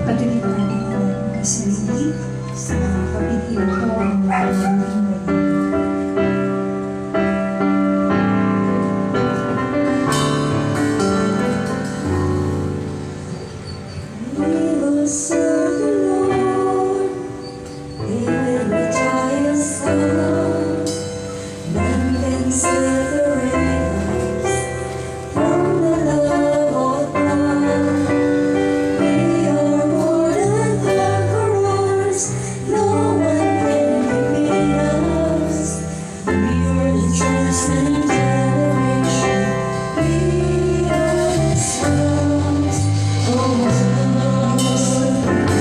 Patuloy natin ang sarili sa pag-iiuto ang pagdating serve the Lord, He will retire some. None can separate us from the love of God. We are more than conquerors, no one can defeat us. We are the chosen generation, we are the sons of God.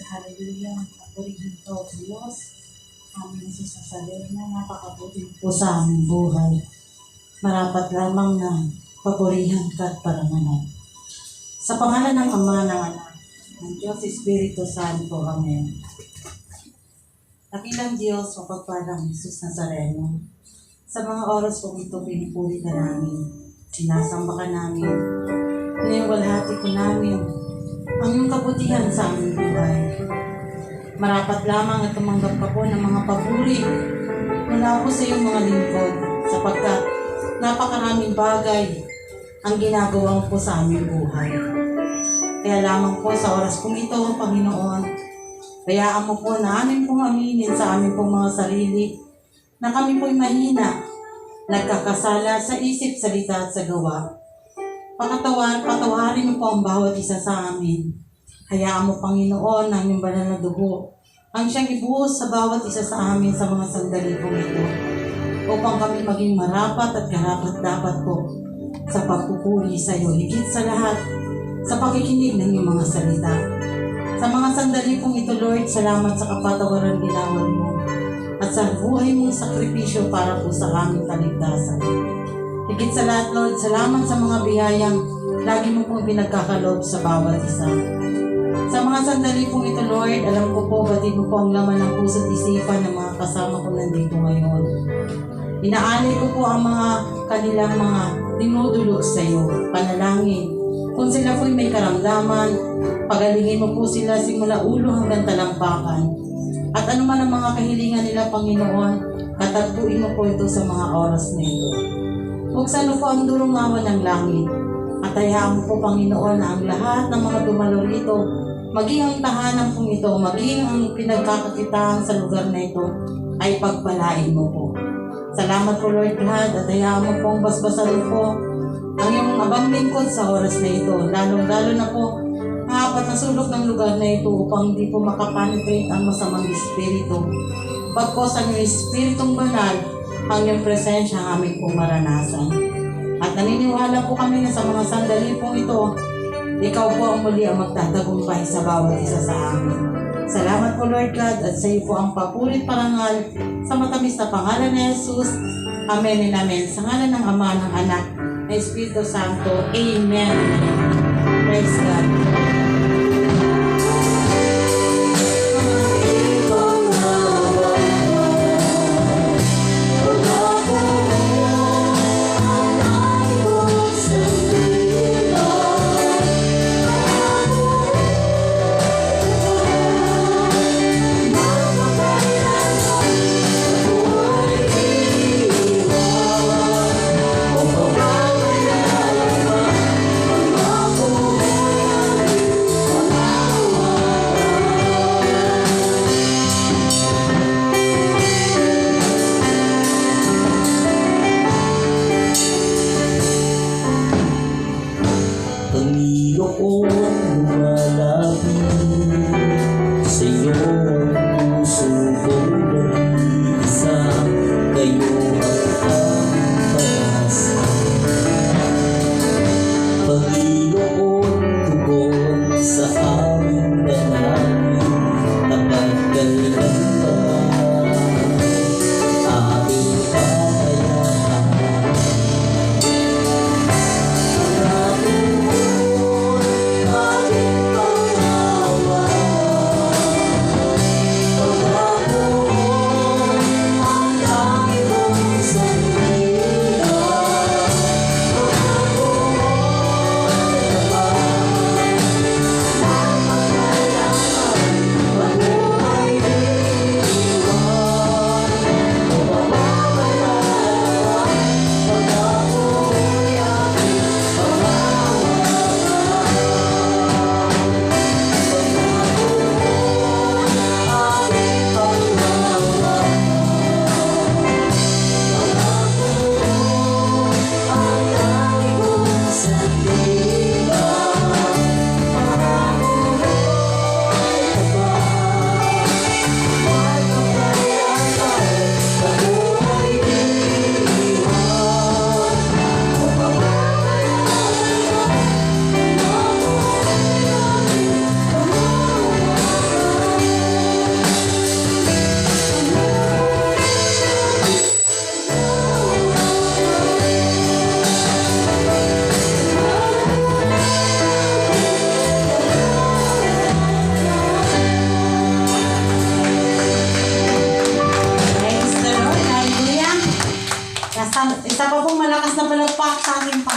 hallelujah. Purihin po, Diyos. Aming Jesus Nazareno, napakabuti po sa aming buhay. Marapat lamang na papurihan ka at parangalan. Sa pangalan ng Ama, ng Anak, ng Diyos Espiritu Santo. Amen. Dakilang Diyos, mapagpalang Jesus Nazareno, sa mga oras po ito, pinupuri ka namin, sinasamba ka namin, iniwalhati ko namin ang iyong kabutihan sa aming buhay. Marapat lamang at tumanggap ka po ng mga papuri mula po sa iyong mga lingkod, sapagkat napakaraming bagay ang ginagawa mo po sa aming buhay. Kaya lamang po sa oras pong ito, Panginoon, bayaan mo po na amin pong aminin sa amin pong mga sarili na kami po'y mahina, nagkakasala sa isip, salita at sa gawa. Patawarin mo po ang bawat isa sa amin. Hayaan mo, Panginoon, ang iyong banal na dugo ang siyang ibuhos sa bawat isa sa amin sa mga sandali pong ito, upang kami maging marapat at karapat-dapat po sa pagpupuri sa iyo, higit sa lahat, sa pakikinig ng iyong mga salita. Sa mga sandali pong ito, Lord, salamat sa kapatawaran ginawad mo at sa buhay mong sakripisyo para po sa aming kaligtasan. Higit sa lahat, Lord, salamat sa mga biyayang lagi mo pong pinagkakaloob sa bawat isa. Sa mga sandali pong ito, Lord, alam ko po, batid mo po ang laman ng puso't isipan ng mga kasama ko nandito ngayon. Inaalay ko po ang mga kanilang mga dinudulog sa iyo, panalangin. Kung sila po'y may karamdaman, pagalingin mo po sila simula ulo hanggang talampakan. At ano man ang mga kahilingan nila, Panginoon, katagpuin mo po ito sa mga oras na ito. Buksan mo po ang dulungawan ng langit. At hayaan mo po, Panginoon, na ang lahat ng mga dumalo rito, maging ang tahanan pong ito, maging ang pinagkakakitaan sa lugar na ito, ay pagpalain mo po. Salamat po, Lord God, at hayaan mo pong basbasan po ang iyong abang lingkod sa oras na ito. Lalo na po, apat na sulok ng lugar na ito upang hindi po makapenetrate ang masamang espiritu. Pagkos ang iyong espiritong banal, ang iyong presensya ang aming pong maranasan. At naniniwala po kami na sa mga sandali pong ito, ikaw po ang muli ang magtatagumpay sa bawat isa sa amin. Salamat po, Lord God, at sa iyo po ang papurit parangal sa matamis na pangalan ni Jesus. Amen and amen. Sa ngalan ng Ama, ng Anak, ng Espiritu Santo. Amen. Praise God.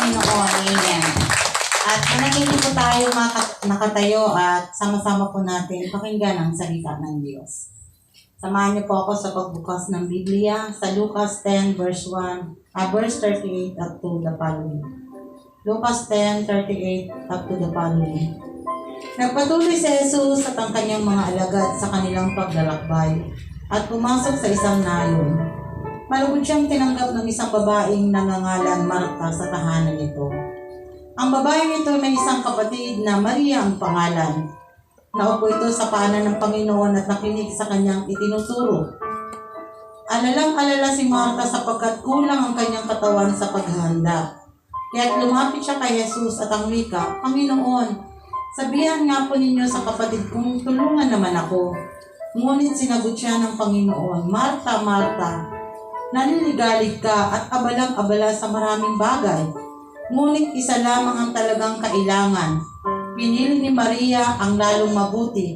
Panginoon. Amen. At manatili po tayo nakatayo at sama-sama po natin pakinggan ang salita ng Diyos. Samahan niyo po ako sa pagbukas ng Biblia sa Lucas 10 verse 38 up to the following. Lucas 10:38 up to the following. Nagpatuloy si Jesus at ang kanyang mga alagad sa kanilang paglalakbay at pumasok sa isang nayon. Malugod siyang tinanggap ng isang babaeng nangangalan Marta sa tahanan nito. Ang babaeng ito may isang kapatid na Maria ang pangalan. Naupo ito sa paanan ng Panginoon at nakinig sa kanyang itinuturo. Alalang-alala si Marta sapagkat kulang ang kanyang katawan sa paghahanda. Kaya't lumapit siya kay Jesus at ang wika, Panginoon, sabihan nga po ninyo sa kapatid kong tulungan naman ako. Ngunit sinagot siya ng Panginoon, Marta, Marta, naliligalig ka at abalang-abala sa maraming bagay. Ngunit isa lamang ang talagang kailangan. Pinili ni Maria ang lalong mabuti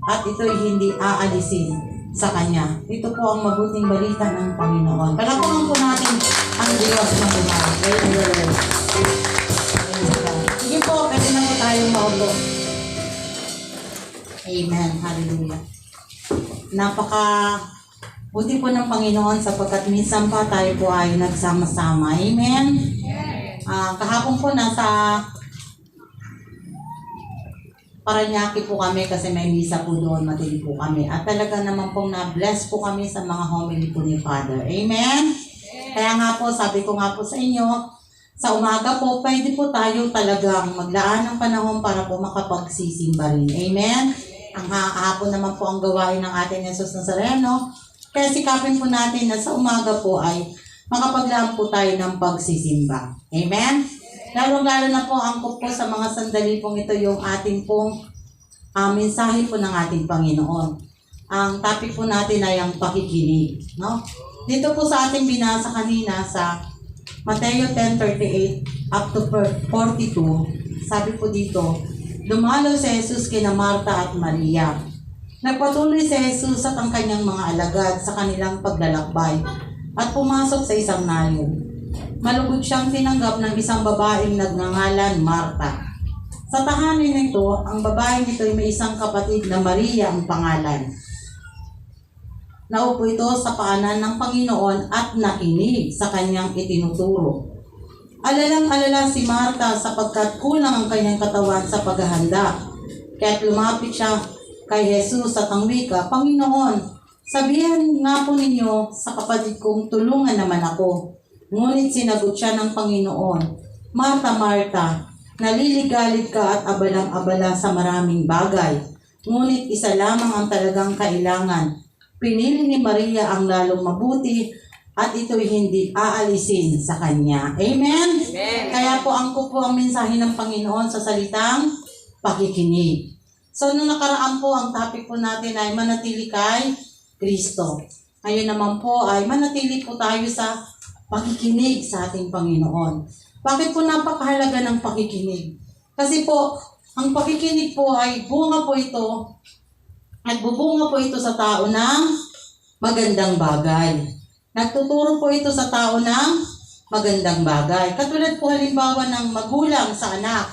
at ito'y hindi aalisin sa kanya. Ito po ang mabuting balita ng Panginoon. Palakpakan po natin ang Diyos na buhay. Sige po, pwede na po tayong maulo. Amen. Hallelujah. Buti po ng Panginoon sapagkat minsan pa tayo po ay nagsama-sama. Amen. Kahapon po nasa Paranaque po kami kasi may misa po doon, matindi po kami. At talaga naman pong na-bless po kami sa mga homily po ni Father. Amen? Kaya nga po, sabi ko nga po sa inyo, sa umaga po, pwede po tayo talagang maglaan ng panahon para po makapagsisimba rin. Amen? Ang hapon naman po ang gawain ng ating Jesus Nazareno. Kaya sikapin po natin na sa umaga po ay makapaglaan po tayo ng pagsisimba. Amen? Lalo-lalo na po angkop po sa mga sandali pong ito yung ating pong mensahe po ng ating Panginoon. Ang topic po natin ay ang pakikinig. No? Dito po sa ating binasa kanina sa Mateo 10:38 up to 42, sabi po dito, dumalo si Jesus kina Marta at Maria. Nagpatuloy si Jesus at ang kanyang mga alagad sa kanilang paglalakbay at pumasok sa isang nayon. Malugod siyang tinanggap ng isang babaeng nagngangalan Marta. Sa tahanan nito, ang babaeng ito ay may isang kapatid na Maria ang pangalan. Naupo ito sa paanan ng Panginoon at nakinig sa kanyang itinuturo. Alalang-alala si Marta sapagkat kulang ang kanyang katawan sa paghahanda. Kaya't lumapit siya kay Jesus at ang wika, Panginoon, sabihan nga po ninyo sa kapatid kong tulungan naman ako. Ngunit sinagot siya ng Panginoon, Marta, Marta, naliligalig ka at abalang-abala sa maraming bagay. Ngunit isa lamang ang talagang kailangan. Pinili ni Maria ang lalong mabuti at ito'y hindi aalisin sa kanya. Amen? Amen. Kaya po angkop po ang mensahe ng Panginoon sa salitang pakikinig. So, nung nakaraan po, ang topic po natin ay manatili kay Kristo. Ngayon naman po ay manatili po tayo sa pakikinig sa ating Panginoon. Bakit po napakahalaga ng pakikinig? Kasi po, ang pakikinig po ay bunga po ito at bubunga po ito sa tao ng magandang bagay. Nagtuturo po ito sa tao ng magandang bagay. Katulad po halimbawa ng magulang sa anak.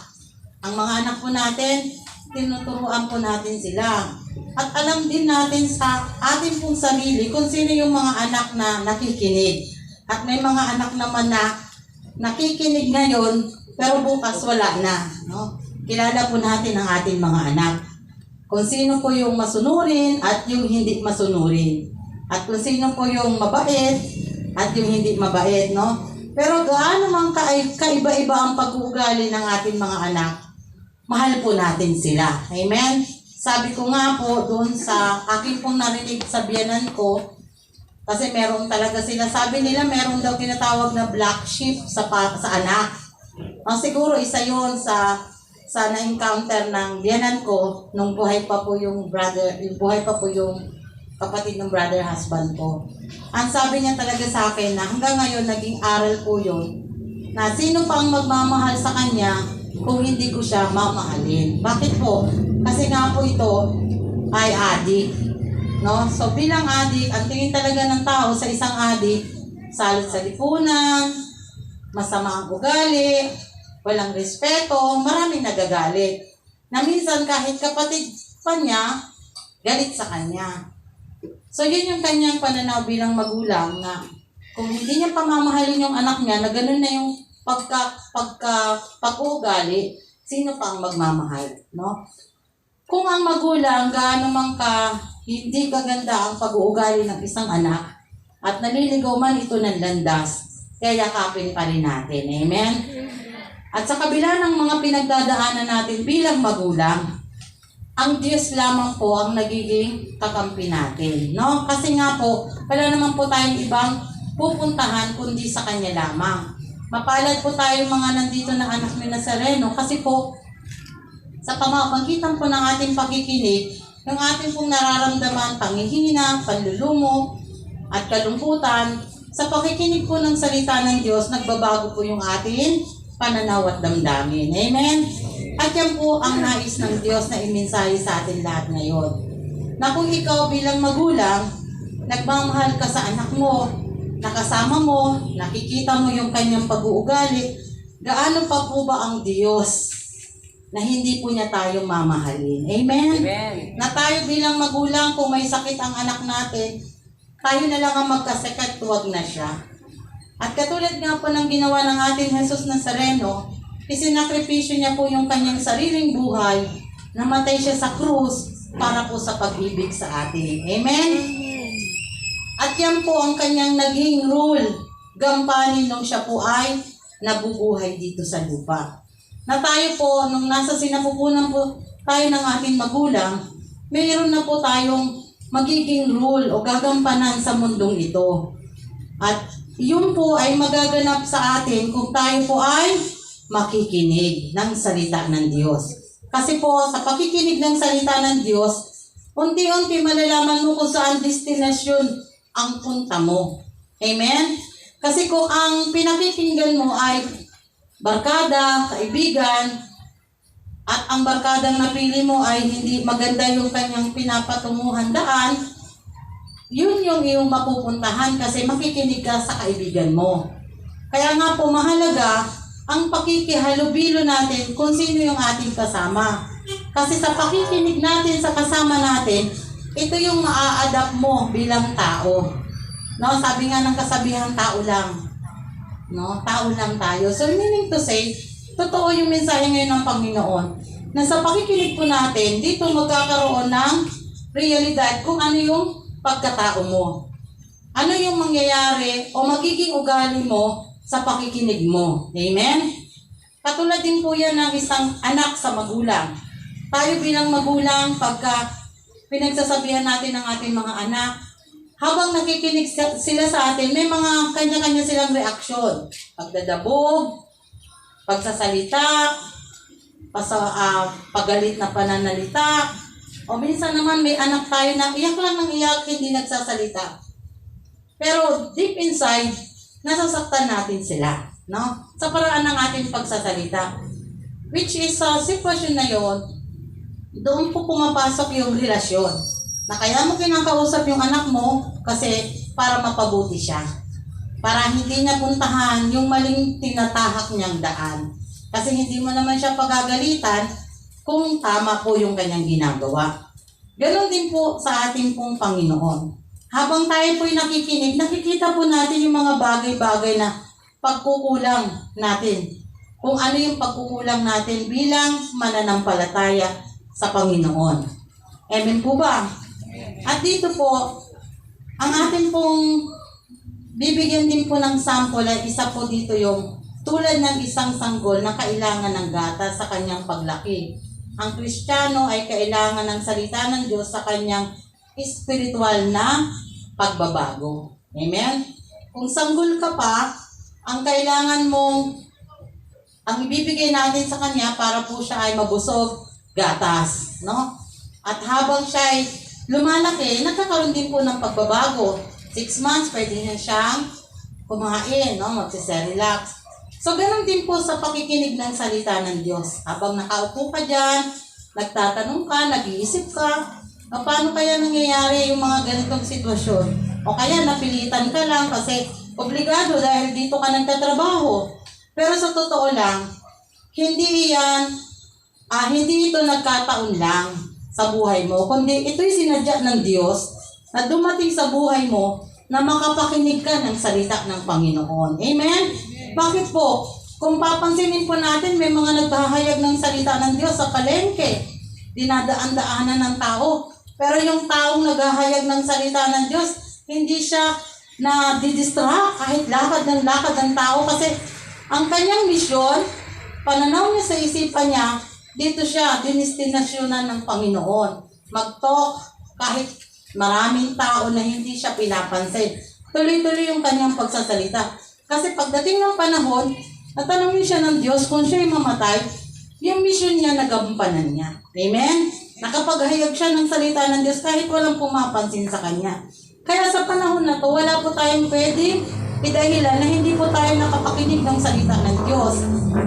Ang mga anak po natin, tinuturuan po natin sila. At alam din natin sa ating pong sarili kung sino yung mga anak na nakikinig. At may mga anak naman na nakikinig ngayon, pero bukas wala na. No? Kilala po natin ang ating mga anak. Kung sino po yung masunurin at yung hindi masunurin. At kung sino po yung mabait at yung hindi mabait. No? Pero gaano man kaiba-iba ang pag-uugali ng ating mga anak, mahal po natin sila. Amen? Sabi ko nga po doon sa aking pong narinig sa biyanan ko, kasi meron talaga sila, sabi nila meron daw tinatawag na black sheep sa anak. Siguro isa yon sa na-encounter ng biyanan ko nung buhay pa po yung kapatid ng brother husband ko. Ang sabi niya talaga sa akin na hanggang ngayon naging aral po yun, na sino pang magmamahal sa kanya kung hindi ko siya mamahalin. Bakit po? Kasi nga po ito ay adik. No? So bilang adik, ang tingin talaga ng tao sa isang adik, salot sa lipunan, masama ang ugali, walang respeto, maraming nagagalit. Na minsan kahit kapatid pa niya, galit sa kanya. So yun yung kanyang pananaw bilang magulang na kung hindi niya pamamahalin yung anak niya na ganun na yung pag-uugali, sino pa ang magmamahal, no? Kung ang magulang gaano man hindi kaganda ang pag-uugali ng isang anak at naliligaw man ito ng landas, kaya yakapin pa rin natin. Amen? At sa kabila ng mga pinagdadaanan natin bilang magulang, ang Diyos lamang po ang nagiging kakampi natin, no? Kasi nga po, wala naman po tayong ibang pupuntahan kundi sa Kanya lamang. Mapalad po tayo mga nandito na anak ni Nazareno kasi po sa pamamagitan po ng ating pagkikinig, yung ating pong nararamdaman, panghihina, panlulumo, at kalungkutan, sa pakikinig po ng salita ng Diyos, nagbabago po yung ating pananaw at damdamin. Amen? At yan po ang nais ng Diyos na imensahe sa atin lahat ngayon. Na kung ikaw bilang magulang, nagmamahal ka sa anak mo, nakasama mo, nakikita mo yung kanyang pag-uugali, gaano pa po ba ang Diyos na hindi po niya tayo mamahalin? Amen? Amen. Na tayo bilang magulang, kung may sakit ang anak natin, tayo na lang ang magkasakit, tuwag na siya. At katulad nga po ng ginawa ng ating Jesus Nazareno, isinakripisyo niya po yung kanyang sariling buhay, namatay siya sa krus para po sa pag-ibig sa atin. Amen? At yan po ang kanyang naging rule, gampanin nung siya po ay nabubuhay dito sa lupa. Na tayo po, nung nasa sinapupunan po tayo ng ating magulang, mayroon na po tayong magiging rule o gagampanan sa mundong ito. At yun po ay magaganap sa atin kung tayo po ay makikinig ng salita ng Diyos. Kasi po, sa pakikinig ng salita ng Diyos, unti-unti malalaman mo kung saan destinasyon ang punta mo. Amen? Kasi kung ang pinakikinggan mo ay barkada, kaibigan, at ang barkadang napili mo ay hindi maganda yung kanyang pinapatunguhan daan, yun yung iyong mapupuntahan kasi makikinig ka sa kaibigan mo. Kaya nga po mahalaga ang pakikihalubilo natin kung sino yung ating kasama. Kasi sa pakikinig natin sa kasama natin, ito yung maa-adapt mo bilang tao. No, sabi nga ng kasabihan, tao lang. No, tao lang tayo. So meaning to say, totoo yung mensahe ngayon ng Panginoon na sa pakikinig po natin, dito magkakaroon ng realidad kung ano yung pagkatao mo. Ano yung mangyayari o magiging ugali mo sa pakikinig mo. Amen? Katulad din po yan ng isang anak sa magulang. Tayo bilang magulang, pagka pinagsasabihan natin ng ating mga anak, habang nakikinig sila sa atin, may mga kanya-kanya silang reaksyon. Pagdadabog, pagsasalita, pagalit na pananalita, o minsan naman may anak tayo na iyak lang ng iyak, hindi nagsasalita. Pero deep inside, nasasaktan natin sila, no? Sa paraan ng ating pagsasalita. Which is sa sitwasyon na yon, doon po pumapasok yung relasyon. Na kaya mo kinakausap yung anak mo kasi para mapabuti siya. Para hindi niya puntahan yung maling tinatahak niyang daan. Kasi hindi mo naman siya pagagalitan kung tama po yung kanyang ginagawa. Ganon din po sa ating pong Panginoon. Habang tayo po'y nakikinig, nakikita po natin yung mga bagay-bagay na pagkukulang natin. Kung ano yung pagkukulang natin bilang mananampalataya sa Panginoon. Amen po ba? At dito po, ang atin pong bibigyan din po ng sample ay isa po dito yung tulad ng isang sanggol na kailangan ng gatas sa kanyang paglaki. Ang Kristiyano ay kailangan ng salita ng Diyos sa kanyang spiritual na pagbabago. Amen? Kung sanggol ka pa, ang kailangan mong, ang ibibigay natin sa kanya para po siya ay mabusog, gatas. No? At habang siya ay lumalaki, nagkakaroon din po ng pagbabago. 6 months, pwede na siyang kumain, no? Magsiserilax. So, ganun din po sa pakikinig ng salita ng Diyos. Habang nakaupo ka dyan, nagtatanong ka, nag-iisip ka, paano kaya nangyayari yung mga ganitong sitwasyon? O kaya napilitan ka lang kasi obligado dahil dito ka nagtatrabaho. Pero sa totoo lang, hindi ito nagkataon lang sa buhay mo, kundi ito'y sinadya ng Diyos na dumating sa buhay mo na makapakinig ka ng salita ng Panginoon. Amen? Bakit po? Kung papansinin po natin, may mga naghahayag ng salita ng Diyos sa palengke. Dinadaan-daanan ng tao. Pero yung taong naghahayag ng salita ng Diyos, hindi siya na didistract kahit lakad ng tao. Kasi ang kanyang misyon, pananaw niya sa isipan niya, dito siya, dinestinasyonan ng Panginoon. Mag-talk kahit maraming tao na hindi siya pinapansin. Tuloy-tuloy yung kanyang pagsasalita. Kasi pagdating ng panahon, natanongin siya ng Diyos kung siya'y mamatay, yung mission niya nagampanan niya. Amen? Nakapaghayag siya ng salita ng Diyos kahit walang pumapansin sa kanya. Kaya sa panahon na to, wala po tayong pwedeng idahilan na hindi po tayo nakapakinig ng salita ng Diyos.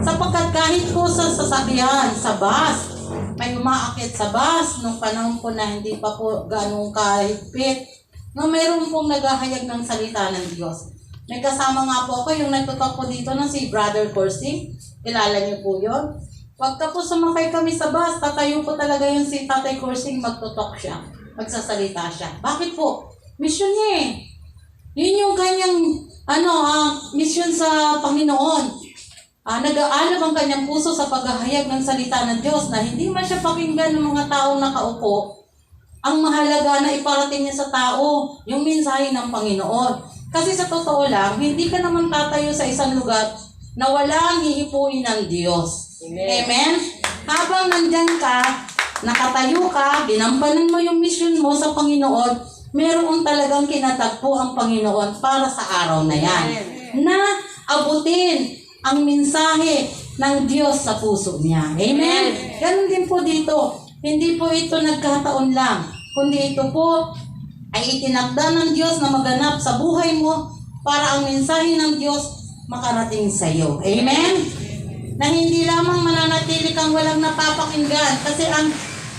Sapagkat kahit po sa sasakyan, sa bus, may umaakit sa bus nung panahon po na hindi pa po ganong kahigpit, no, mayroon pong naghahayag ng salita ng Diyos. May kasama nga po ako, yung nagtutok po dito na si Brother Corsi. Kilala niyo po yun? Pagka po sumakay kami sa bus, tatayo po talaga yung si Tatay Corsi, magtutok siya. Magsasalita siya. Bakit po? Mission niya eh. Yun yung kanyang mission sa Panginoon. Nag-aalab ang kanyang puso sa paghahayag ng salita ng Diyos na hindi man siya pakinggan ng mga taong nakaupo. Ang mahalaga na iparating niya sa tao yung mensahe ng Panginoon. Kasi sa totoo lang, hindi ka naman tatayo sa isang lugar na walang hihipuin ng Diyos. Amen? Amen? Habang nandyan ka, nakatayo ka, ginampanan mo yung mission mo sa Panginoon, meron talagang kinatagpo ang Panginoon para sa araw na yan. Na abutin ang mensahe ng Diyos sa puso niya. Amen? Ganun din po dito. Hindi po ito nagkataon lang, kundi ito po ay itinakda ng Diyos na maganap sa buhay mo para ang mensahe ng Diyos makarating sa iyo. Amen? Na hindi lamang mananatili kang walang napapakinggan kasi ang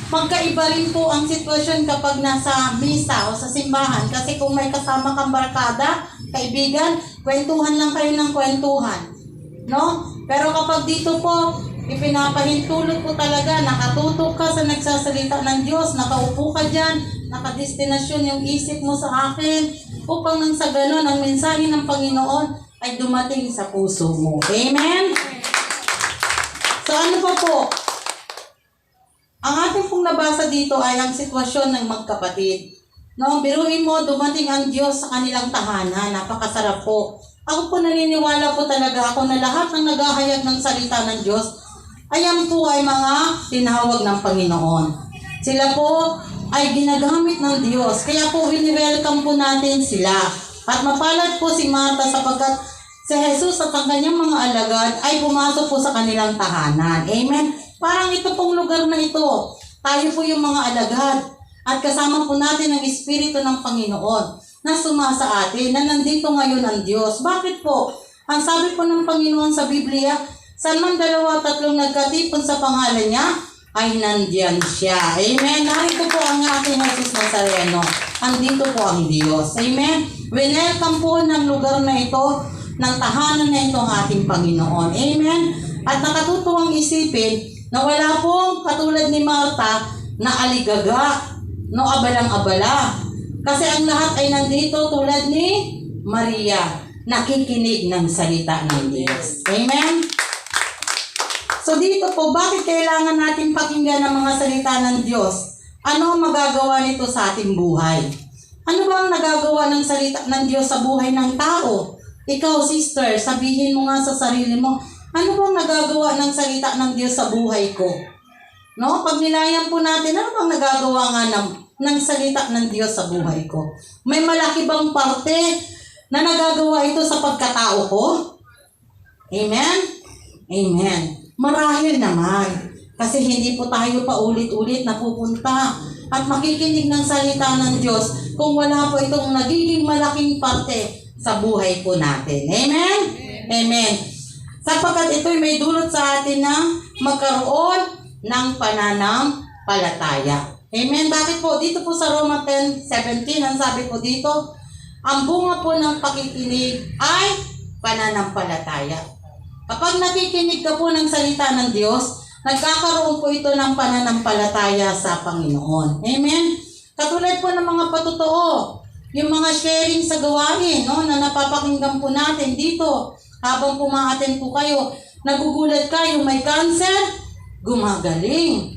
magkaiba rin po ang sitwasyon kapag nasa misa o sa simbahan. Kasi kung may kasama kang barkada, kaibigan, kwentuhan lang kayo ng kwentuhan. No? Pero kapag dito po, ipinapahintulot po talaga, nakatutok ka sa nagsasalita ng Diyos, nakaupo ka dyan, nakadestinasyon yung isip mo sa akin, upang nang sa ganon, ang mensahe ng Panginoon ay dumating sa puso mo. Amen? So ano pa po? Ang ating pong nabasa dito ay ang sitwasyon ng magkapatid. No, biruin mo, dumating ang Diyos sa kanilang tahanan. Napakasarap po. Ako po naniniwala po talaga ako na lahat ng naghahayag ng salita ng Diyos, ayan po ay mga tinawag ng Panginoon. Sila po ay ginagamit ng Diyos. Kaya po wini-welcome po natin sila. At mapalad po si Martha sapagkat si Jesus at ang kanyang mga alagad ay pumasok po sa kanilang tahanan. Amen? Parang ito pong lugar na ito. Tayo po yung mga alagad. At kasama po natin ang Espiritu ng Panginoon na sumasa atin, na nandito ngayon ang Diyos. Bakit po? Ang sabi po ng Panginoon sa Biblia, saan man 2-3 nagkatipon sa pangalan niya, ay nandiyan siya. Amen? Narito po ang ating Jesus Nazareno. Andito po ang Diyos. Amen? Welcome po ng lugar na ito, ng tahanan na ito ang ating Panginoon. Amen? At nakatutuwang isipin na wala pong katulad ni Martha na aligaga, no, abalang-abala. Kasi ang lahat ay nandito tulad ni Maria, nakikinig ng salita ng Diyos. Amen? So dito po, bakit kailangan natin pakinggan ang mga salita ng Diyos? Ano ang magagawa nito sa ating buhay? Ano ba ang nagagawa ng salita ng Diyos sa buhay ng tao? Ikaw, sister, sabihin mo nga sa sarili mo, ano bang nagagawa ng salita ng Diyos sa buhay ko? No? Pag nilayan po natin, ano bang nagagawa nga ng salita ng Diyos sa buhay ko? May malaki bang parte na nagagawa ito sa pagkatao ko? Amen? Amen. Marahil naman. Kasi hindi po tayo pa ulit-ulit napupunta at makikinig ng salita ng Diyos kung wala po itong nagiging malaking parte sa buhay po natin. Amen? Amen. Sapagkat ito'y may dulot sa atin na magkaroon ng pananampalataya. Amen? Bakit po? Dito po sa Roma 10:17, ang sabi po dito, ang bunga po ng pakikinig ay pananampalataya. Kapag nakikinig ka po ng salita ng Diyos, nagkakaroon po ito ng pananampalataya sa Panginoon. Amen? Katulad po ng mga patotoo, yung mga sharing sa gawain, no, na napapakinggan po natin dito, habang pumaaten po kayo, nagugulat ka, yung may cancer, gumagaling.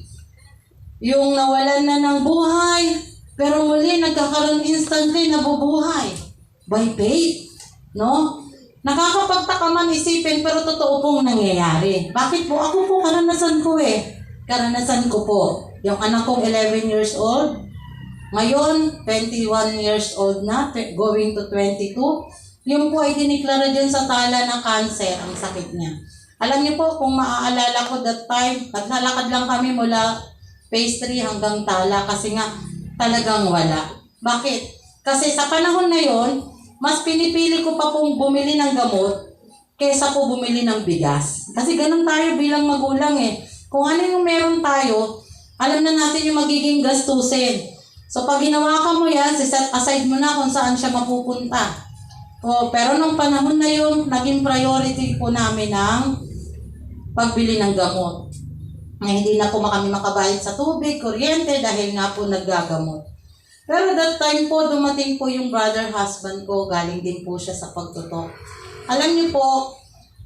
Yung nawalan na ng buhay, pero muli nagkakaroon instantly nabubuhay. By faith, no? Nakakapagtaka man isipin, pero totoo pong nangyayari. Bakit po? Ako po, karanasan ko eh. Karanasan ko po. Yung anak kong 11 years old, ngayon, 21 years old na, going to 22. Yung po ay diniklara dyan sa tala na cancer, ang sakit niya. Alam niyo po, kung maaalala ko that time, naglalakad lang kami mula phase 3 hanggang tala kasi nga talagang wala. Bakit? Kasi sa panahon na yon, mas pinipili ko pa pong bumili ng gamot kaysa po bumili ng bigas. Kasi ganun tayo bilang magulang eh. Kung ano yung meron tayo, alam na natin yung magiging gastusin. So pag hinawakan mo yan, set aside mo na kung saan siya mapupunta. Pero nung panahon na yun, naging priority po namin ang pagbili ng gamot. Hindi na po kami makabayad sa tubig, kuryente, dahil nga po naggagamot. Pero that time po, dumating po yung brother husband ko, galing din po siya sa pagtutok. Alam niyo po,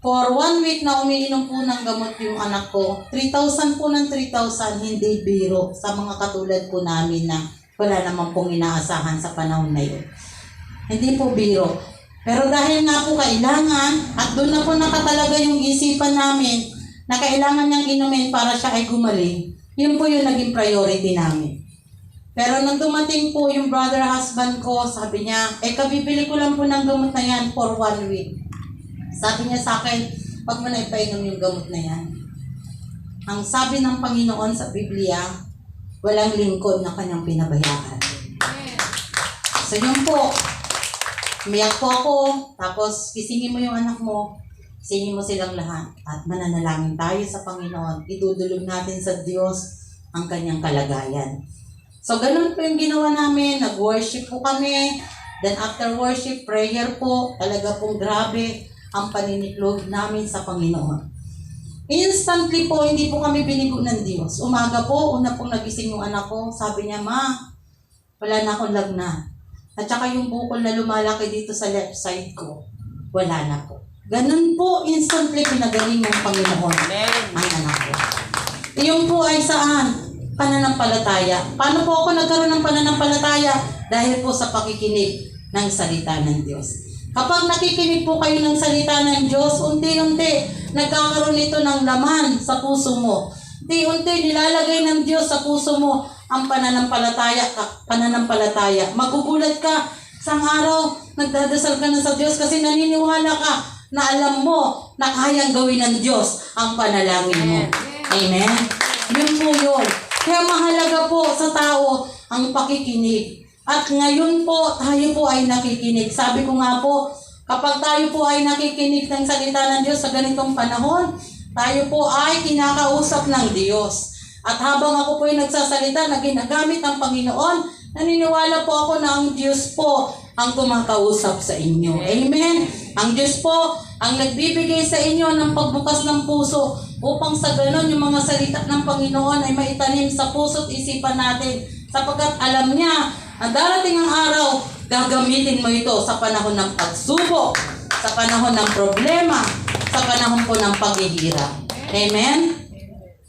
for 1 week na umiinom po ng gamot yung anak ko, 3,000 po ng 3,000, hindi biro sa mga katulad po namin na wala naman pong inaasahan sa panahon na yun. Hindi po biro. Pero dahil nga po kailangan, at doon na po nakatalaga yung isipan namin, na kailangan niyang inumin para siya ay gumaling, yun po yung naging priority namin. Pero nang dumating po yung brother husband ko, sabi niya, kabibili ko lang po ng gamot na yan for 1 week. Sabi niya sa akin, wag mo na ipainom yung gamot na yan. Ang sabi ng Panginoon sa Biblia, walang lingkod na kanyang pinabayaan. So yun po, umiyak po ako, tapos kisingin mo yung anak mo, singin mo silang lahat at mananalangin tayo sa Panginoon. Idudulog natin sa Diyos ang kanyang kalagayan. So, ganun po yung ginawa namin. Nag-worship po kami. Then, after worship, prayer po. Talaga pong grabe ang paniniklog namin sa Panginoon. Instantly po, hindi po kami binigo ng Diyos. Umaga po, una pong nagising yung anak ko. Sabi niya, Ma, wala na akong lagnat. At saka yung bukol na lumalaki dito sa left side ko, wala na po. Ganun po, instantly pinagaling ng Panginoon ang anak ko. Iyon po ay saan? Pananampalataya. Paano po ako nagkaroon ng pananampalataya? Dahil po sa pakikinig ng salita ng Diyos. Kapag nakikinig po kayo ng salita ng Diyos, unti-unti nagkakaroon ito ng laman sa puso mo. Unti-unti nilalagay ng Diyos sa puso mo ang pananampalataya. Magugulat ka, isang araw, nagdadasal ka na sa Diyos kasi naniniwala ka na alam mo na kayang gawin ng Diyos ang panalangin mo. Amen? Yun po yun. Kaya mahalaga po sa tao ang pakikinig. At ngayon po, tayo po ay nakikinig. Sabi ko nga po, kapag tayo po ay nakikinig ng salita ng Diyos sa ganitong panahon, tayo po ay kinakausap ng Diyos. At habang ako po ay nagsasalita na ginagamit ng Panginoon, naniniwala po ako na ang Diyos po ang kumakausap sa inyo. Amen? Ang Diyos po ang nagbibigay sa inyo ng pagbukas ng puso upang sa ganon yung mga salita ng Panginoon ay maitanim sa puso at isipan natin sapagkat alam niya ang darating ang araw, gagamitin mo ito sa panahon ng pagsubok, sa panahon ng problema, sa panahon po ng paghihirap. Amen?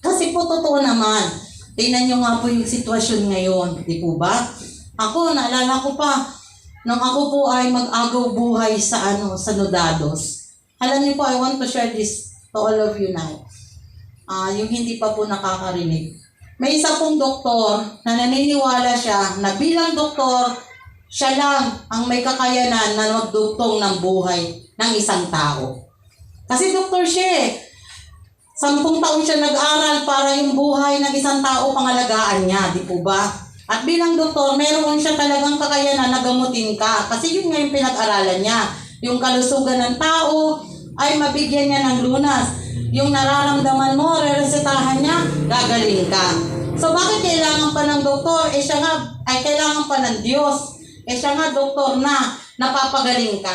Kasi po totoo naman, tingnan nyo nga po yung sitwasyon ngayon, di po ba? Ako, naalala ko pa, nung ako po ay mag-agaw buhay sa Nodados. Alam niyo po, I want to share this to all of you now. Yung hindi pa po nakakarinig. May isa pong doktor na naniniwala siya na bilang doktor, siya lang ang may kakayanan na magdugtong ng buhay ng isang tao. Kasi doktor siya eh. 10 taon siya nag-aral para yung buhay ng isang tao pangalagaan niya, di po ba? At bilang doktor, meron siya talagang kakayanan na gamutin ka. Kasi yun nga yung pinag-aralan niya. Yung kalusugan ng tao ay mabigyan niya ng lunas. Yung nararamdaman mo, reresetahan niya, gagaling ka. So bakit kailangan pa ng doktor? Siya nga, ay kailangan pa ng Diyos. Siya nga doktor na napapagaling ka.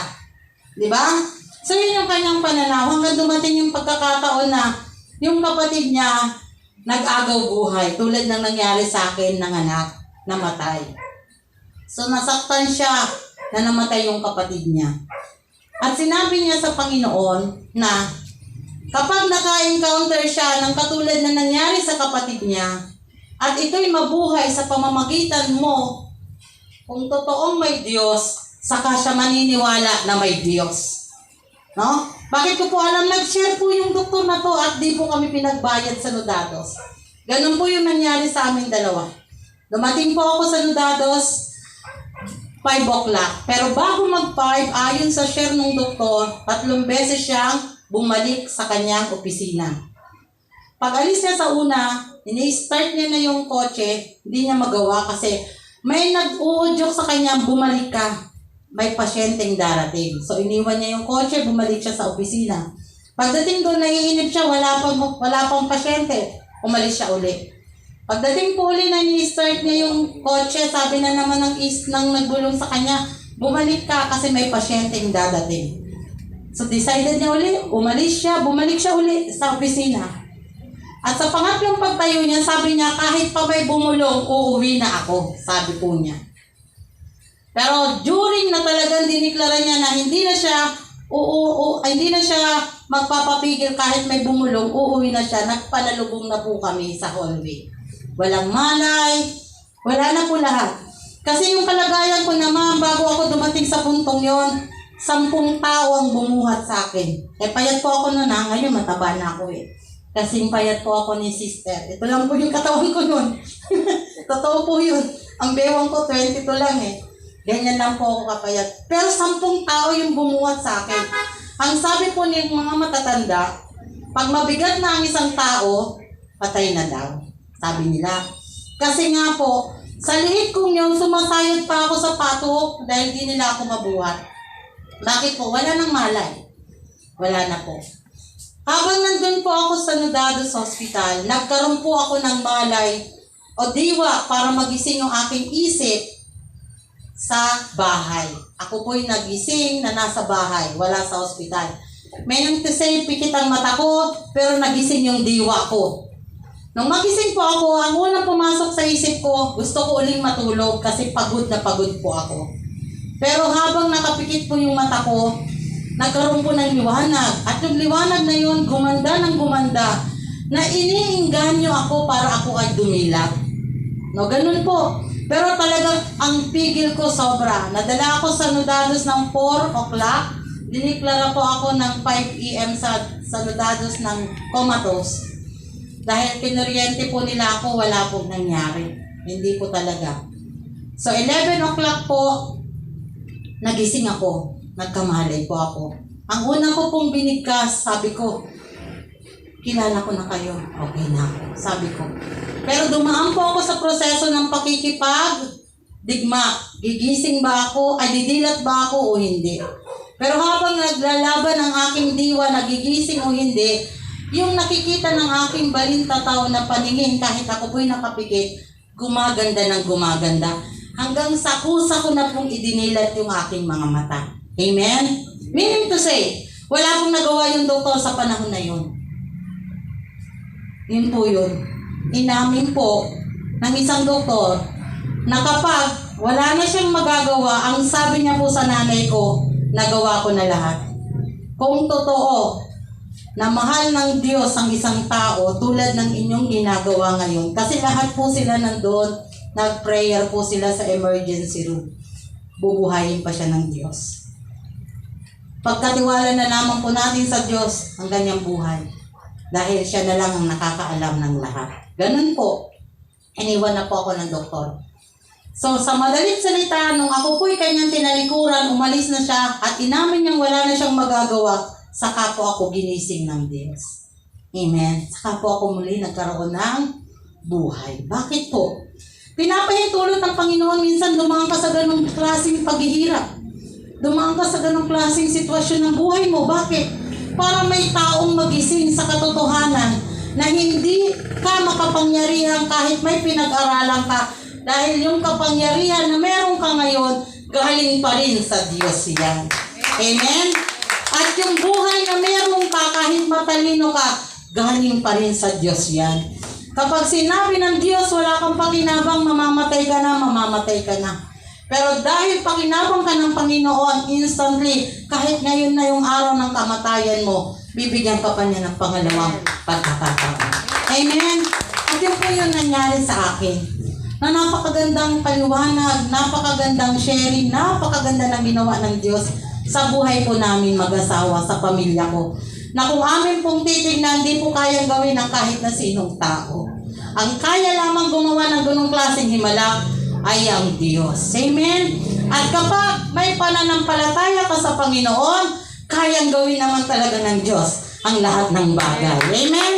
Di ba? So yun yung kanyang pananaw hanggang dumating yung pagkakataon na yung kapatid niya nag-agaw buhay tulad ng nangyari sa akin ng anak, namatay. So nasaktan siya na namatay yung kapatid niya. At sinabi niya sa Panginoon na kapag naka-encounter siya ng katulad na nangyari sa kapatid niya at ito'y mabuhay sa pamamagitan mo, kung totoong may Diyos, saka siya maniniwala na may Diyos. No? Bakit ko po alam, nag-share po yung doktor na to at di po kami pinagbayad sa Lodados. Ganun po yung nangyari sa aming dalawa. Dumating po ako sa Lodados, 5 o'clock. Pero bago mag-5, ayon sa share ng doktor, 3 beses siyang bumalik sa kanyang opisina. Pag alis niya sa una, ini-start niya na yung kotse, hindi niya magawa kasi may nag-uudyok sa kanya, bumalik ka. May pasyenteng darating. So, iniwan niya yung kotse, bumalik siya sa opisina. Pagdating doon, naiinip siya, wala pang pasyente. Umalis siya uli. Pagdating po uli na ni-start niya yung kotse, sabi na naman ng nagbulong sa kanya, bumalik ka kasi may pasyenteng dadating. So, decided niya uli, umalis siya, bumalik siya uli sa opisina. At sa pangatlong pagtayo niya, sabi niya, kahit pa may bumulong, uuwi na ako, sabi po niya. Pero during na talagang diniklara niya na hindi na siya magpapapigil kahit may bumulong, uuwi na siya, nagpanalubong na po kami sa hallway. Walang malay, wala na po lahat. Kasi yung kalagayan ko naman, bago ako dumating sa puntong yon, 10 tao ang bumuhat sa akin. Payat po ako noon ngayon mataba na ako Kasing payat po ako ni sister. Ito lang po yung katawan ko noon. Totoo po yun. Ang bewang ko, 22 lang Ganyan lang po ako kapayat. Pero 10 tao yung bumuhat sa akin. Ang sabi po ng mga matatanda, pag mabigat na ang isang tao, patay na daw. Sabi nila. Kasi nga po, sa liit kong yun, sumasayod pa ako sa pato dahil di nila ako mabuhat. Bakit po? Wala nang malay. Wala na po. Habang nandun po ako sa Lodados Hospital, nagkaroon po ako ng malay o diwa para magising yung aking isip sa bahay. Ako po'y nagising na nasa bahay, wala sa ospital. May nang-say, pikit ang mata ko, pero nagising yung diwa ko. Nung magising po ako, ang unang pumasok sa isip ko, gusto ko uling matulog kasi pagod na pagod po ako. Pero habang nakapikit po yung mata ko, nagkaroon po ng liwanag. At yung liwanag na yun, gumanda ng gumanda, na iniinganyo ako para ako ay dumilap. No, ganun po. Pero talagang ang pigil ko sobra. Nadala ako sa Lodados ng 4 o'clock. Diniklara po ako ng 5 p.m. sa Lodados ng comatose. Dahil pinuryente po nila ako, wala pong nangyari. Hindi po talaga. So 11 o'clock po, nagising ako. Nagkamalay po ako. Ang una ko pong binigkas, sabi ko, kilala ko na kayo. Okay na ako, sabi ko. Pero dumaan po ako sa proseso ng pakikipag-digma. Gigising ba ako? Ay, didilat ba ako o hindi? Pero habang naglalaban ang aking diwa, nagigising o hindi, yung nakikita ng aking balintataw na paningin kahit ako po'y nakapikit, gumaganda ng gumaganda. Hanggang sa kusa ko na pong idinilat yung aking mga mata. Amen? Meaning to say, wala pong nagawa yung doktor sa panahon na yun. Yun po yun. Inamin po ng isang doktor na kapag wala na siyang magagawa, ang sabi niya po sa nanay ko, nagawa ko na lahat. Kung totoo na mahal ng Diyos ang isang tao tulad ng inyong ginagawa ngayon, kasi lahat po sila nandun, nag-prayer po sila sa emergency room. Bubuhayin pa siya ng Diyos. Pagkatiwala na lamang po natin sa Diyos ang kanyang buhay. Dahil siya na lang ang nakakaalam ng lahat. Ganun po. Iniwan na po ako ng doktor. So, sa madalit salita, nung ako po'y kanyang tinalikuran, umalis na siya at inamin niyang wala na siyang magagawa, saka po ako ginising ng Diyos. Amen. Saka po ako muli nagkaroon ng buhay. Bakit po? Pinapahintulot ng Panginoon, minsan dumaan ka sa ganong klaseng paghihirap. Dumaan ka sa ganong klaseng sitwasyon ng buhay mo. Bakit? Para may taong magising sa katotohanan na hindi ka makapangyarihan kahit may pinag-aralan ka. Dahil yung kapangyarihan na meron ka ngayon, galing pa rin sa Diyos yan. Amen? At At yung buhay na meron ka kahit matalino ka, galing pa rin sa Diyos yan. Kapag sinabi ng Diyos, wala kang pakinabang, mamamatay ka na, mamamatay ka na. Pero dahil pakinabang ka ng Panginoon, instantly, kahit ngayon na yung araw ng kamatayan mo, bibigyan ka pa niya ng pangalawang pagkakataon. Amen? At yun po yung nangyari sa akin. Na napakagandang paliwanag, napakagandang sharing, napakaganda ng ginawa ng Diyos sa buhay po namin mag-asawa, sa pamilya ko. Na kung amin pong titignan, di po kayang gawin ng kahit na sinong tao. Ang kaya lamang gumawa ng ganung klaseng himala ay ang Diyos. Amen? At kapag may pananampalataya ka sa Panginoon, kayang gawin naman talaga ng Diyos ang lahat ng bagay. Amen?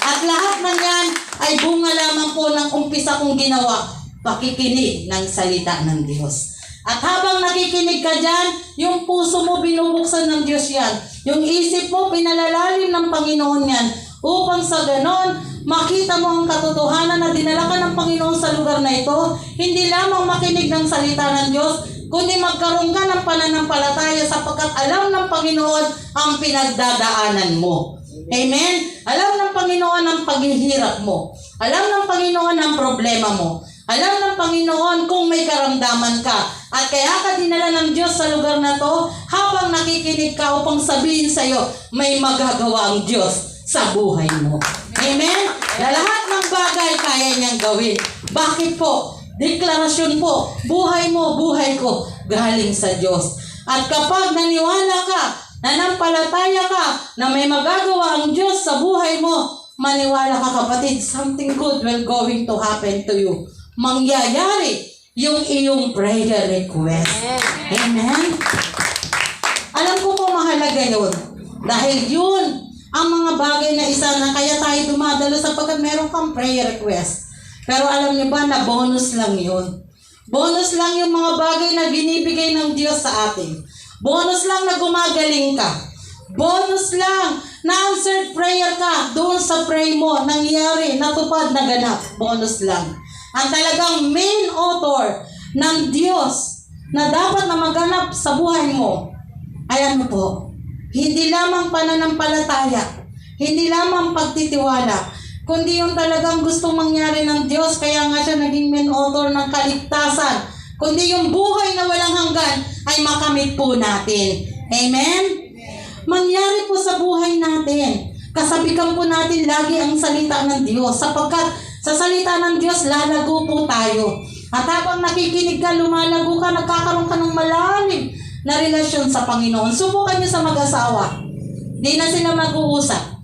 At lahat ng yan ay bunga lamang po ng umpisa kong ginawa, pakikinig ng salita ng Diyos. At habang nakikinig ka dyan, yung puso mo binubuksan ng Diyos yan. Yung isip mo pinalalalim ng Panginoon yan. Upang sa ganon, makita mo ang katotohanan na dinala ka ng Panginoon sa lugar na ito. Hindi lamang makinig ng salita ng Diyos, kundi magkaroon ka ng pananampalataya sapagkat alam ng Panginoon ang pinagdadaanan mo. Amen? Alam ng Panginoon ang paghihirap mo. Alam ng Panginoon ang problema mo. Alam ng Panginoon kung may karamdaman ka. At kaya ka dinala ng Diyos sa lugar na to habang nakikinig ka upang sabihin sa iyo, may magagawa ang Diyos sa buhay mo. Amen? Na lahat ng bagay kaya niyang gawin. Bakit po? Deklarasyon po, buhay mo, buhay ko, galing sa Diyos. At kapag naniwala ka, nanampalataya ka na may magagawa ang Diyos sa buhay mo, maniwala ka kapatid, something good will going to happen to you. Mangyayari yung iyong prayer request. Amen? Alam ko po mahalaga yun. Dahil yun ang mga bagay na isa na kaya tayo dumadalo sapagkat meron kang prayer request. Pero alam niyo ba na bonus lang yun? Bonus lang yung mga bagay na binibigay ng Diyos sa atin. Bonus lang na gumagaling ka. Bonus lang na answered prayer ka doon sa pray mo, nangyari, natupad, naganap. Bonus lang. Ang talagang main author ng Diyos na dapat na maganap sa buhay mo ay ano po? Hindi lamang pananampalataya, hindi lamang pagtitiwala, kundi yung talagang gustong mangyari ng Diyos, kaya nga siya naging main author ng kaligtasan, kundi yung buhay na walang hanggan ay makamit po natin. Amen? Mangyari po sa buhay natin. Kasabikan po natin lagi ang salita ng Diyos sapagkat sa salita ng Diyos, lalago po tayo. At habang nakikinig ka, lumalago ka, nagkakaroon ka ng malalim na relasyon sa Panginoon. Subukan niyo sa mag-asawa. Di na sila mag-uusap.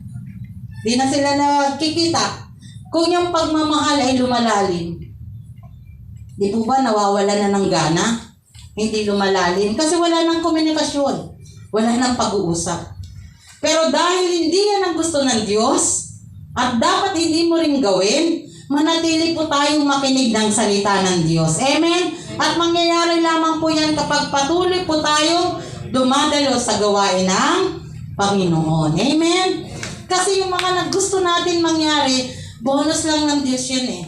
Di na sila nakikita. Kung yung pagmamahal ay lumalalim. Di po ba nawawala na ng gana? Hindi lumalalim. Kasi wala nang komunikasyon. Wala nang pag-uusap. Pero dahil hindi yan ang gusto ng Diyos, at dapat hindi mo rin gawin, manatili po tayong makinig ng salita ng Diyos. Amen? At mangyayari lamang po yan kapag patuloy po tayong dumadalo sa gawain ng Panginoon. Amen? Kasi yung mga gusto natin mangyari, bonus lang ng Diyos yun eh.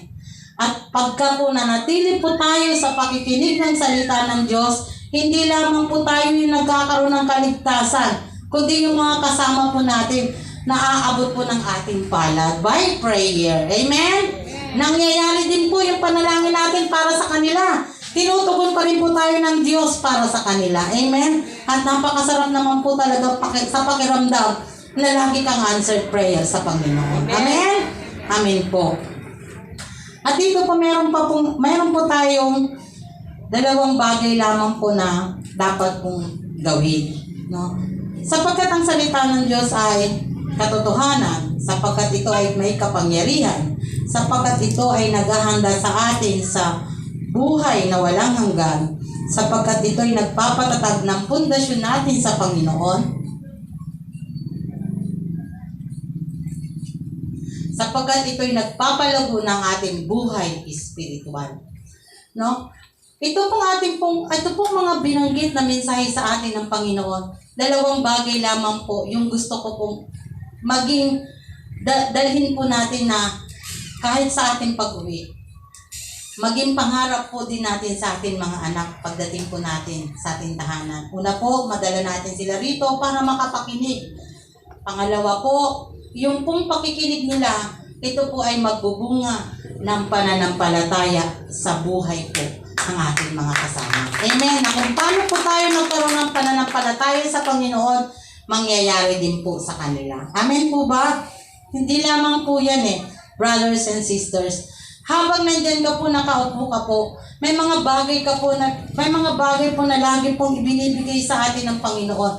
At pagka po nanatili po tayo sa pakikinig ng salita ng Diyos, hindi lamang po tayo yung nagkakaroon ng kaligtasan, kundi yung mga kasama po natin, naaabot po ng ating palad by prayer. Amen? Nangyayari din po yung panalangin natin para sa kanila. Tinutugon pa rin po tayo ng Diyos para sa kanila. Amen? At napakasarap naman po talaga sa pakiramdam na lagi kang answered prayer sa Panginoon. Amen? Amen po. At dito po meron po tayong dalawang bagay lamang po na dapat pong gawin. No? Sapagkat ang salita ng Diyos ay katotohanan, sapagkat ito ay may kapangyarihan, sapagkat ito ay naghahanda sa atin sa buhay na walang hanggan, sapagkat ito ay nagpapatatag ng pundasyon natin sa Panginoon, sapagkat ito ay nagpapalago ng ating buhay espiritual. No? Ito pong mga binanggit na mensahe sa atin ng Panginoon, dalawang bagay lamang po yung gusto ko pong dalhin po natin na kahit sa ating pag-uwi. maging pangarap po din natin sa ating mga anak pagdating po natin sa ating tahanan. Una po, madala natin sila rito para makapakinig. Pangalawa po, yung pong pakikinig nila, ito po ay magbubunga ng pananampalataya sa buhay po ng ating mga kasama. Amen. Na kung paano po tayo magkaroon ng pananampalataya sa Panginoon, mangyayari din po sa kanila. Amen po ba? Hindi lamang po yan brothers and sisters. Habang nandyan ka po, nakaupo ka po, may mga bagay po na lagi pong ibinibigay sa atin ng Panginoon.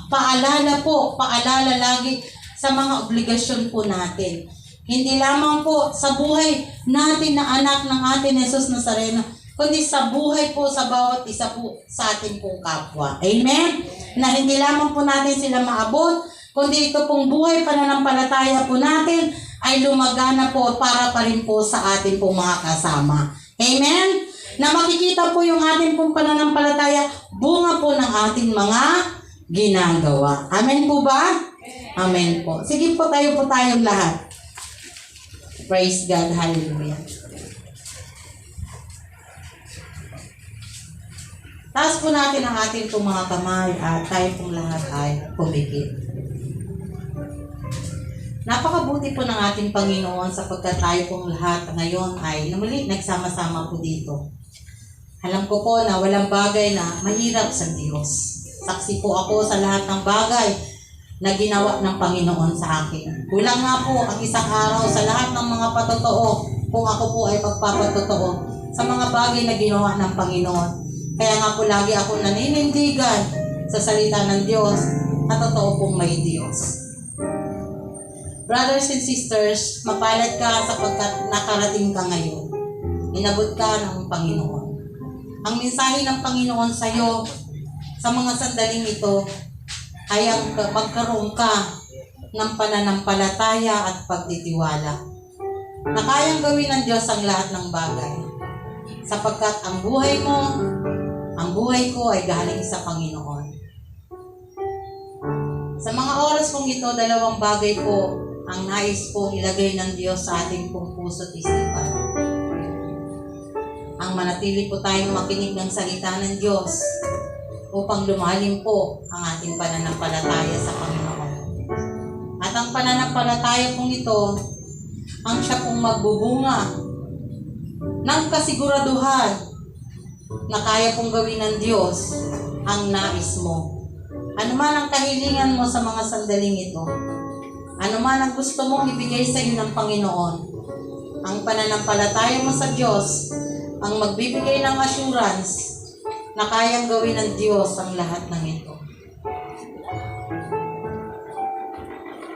Paalala lagi sa mga obligasyon po natin. Hindi lamang po sa buhay natin na anak ng ating Jesus Nazareno, kundi sa buhay po sa bawat isa po sa ating pong kapwa. Amen? Na hindi lamang po natin sila maabot, kundi ito pong buhay pananampalataya po natin ay lumagana po para pa rin po sa ating pong mga kasama. Amen? Na makikita po yung ating pong pananampalataya, bunga po ng ating mga ginagawa. Amen po ba? Amen po. Sige po tayong lahat. Praise God. Hallelujah. Taas po natin ang ating pong mga kamay at tayo pong lahat ay pumikit. Napakabuti po ng ating Panginoon sapagkat tayo pong lahat ngayon ay muli nagsama-sama po dito. Alam ko po na walang bagay na mahirap sa Diyos. Saksi po ako sa lahat ng bagay na ginawa ng Panginoon sa akin. Kulang nga po ang isang araw sa lahat ng mga patotoo kung ako po ay magpapatotoo sa mga bagay na ginawa ng Panginoon. Kaya nga po lagi ako naninindigan sa salita ng Diyos at totoo pong may Diyos. Brothers and sisters, mapalad ka sapagkat nakarating ka ngayon. Inabot ka ng Panginoon. Ang mensahe ng Panginoon sa iyo sa mga sandaling ito ay ang magkaroon ka ng pananampalataya at pagtitiwala na kayang gawin ng Diyos ang lahat ng bagay. Sapagkat ang buhay ko ay galing sa Panginoon. Sa mga oras kong ito, dalawang bagay po ang nais po ilagay ng Diyos sa ating pong puso't isipan. Ang manatili po tayong makinig ng salita ng Diyos upang lumalim po ang ating pananampalataya sa Panginoon. At ang pananampalataya pong ito, ang siya pong magbubunga ng kasiguraduhan na kaya pong gawin ng Diyos ang nais mo. Ano man ang kahilingan mo sa mga sandaling ito, ano man ang gusto mong ibigay sa iyo ng Panginoon, ang pananampalataya mo sa Diyos ang magbibigay ng assurance na kayang gawin ng Diyos ang lahat ng ito.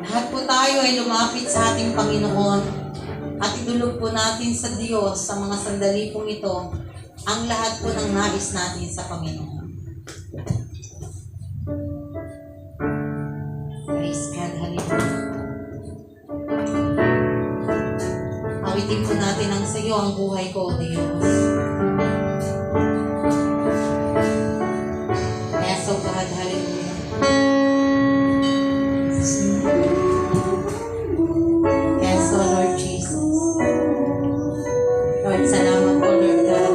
Lahat po tayo ay lumapit sa ating Panginoon at idulog po natin sa Diyos sa mga sandali pong ito ang lahat po ng nais natin sa Panginoon. Praise God. Hallelujah. Awitin po natin ang sa iyo ang buhay ko, Diyos. Yes, oh God. Hallelujah. Yes, oh Lord Jesus. Lord, salamat po, Lord God.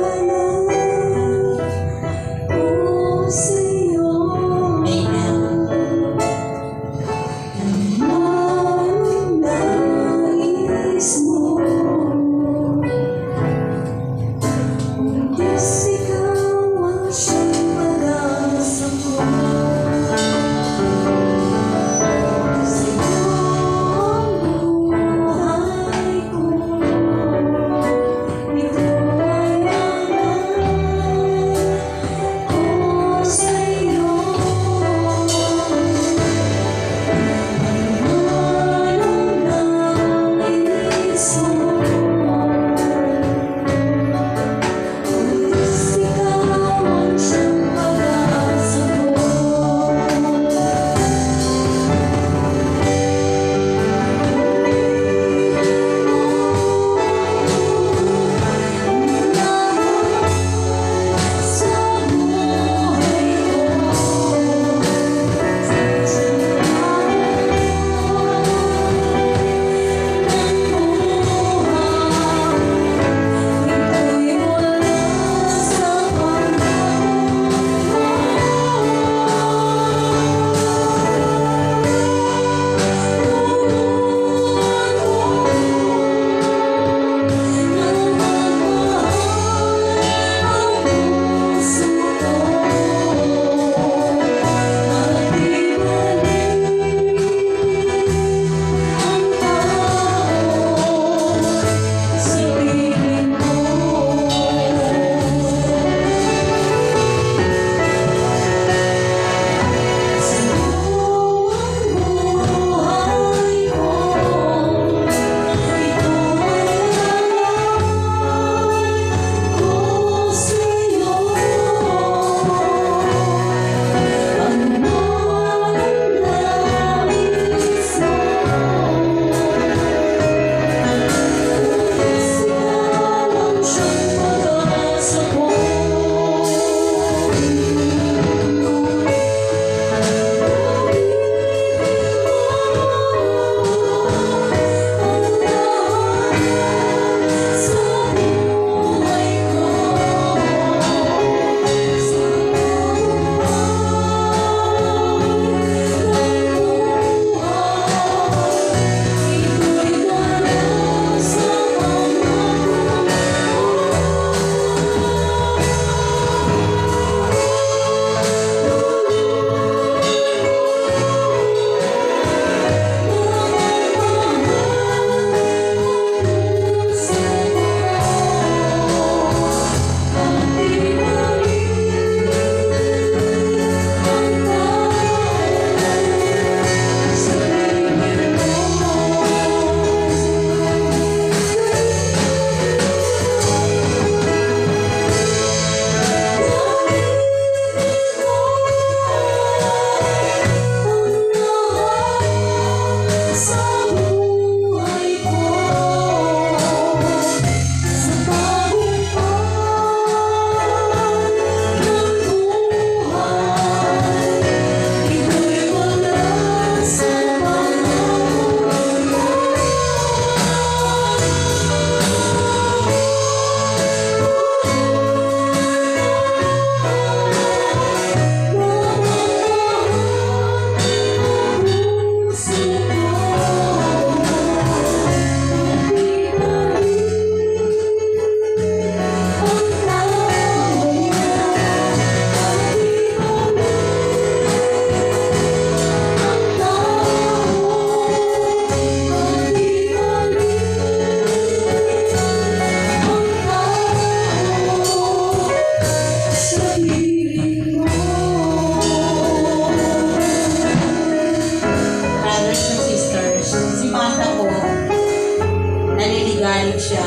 nagagalit siya.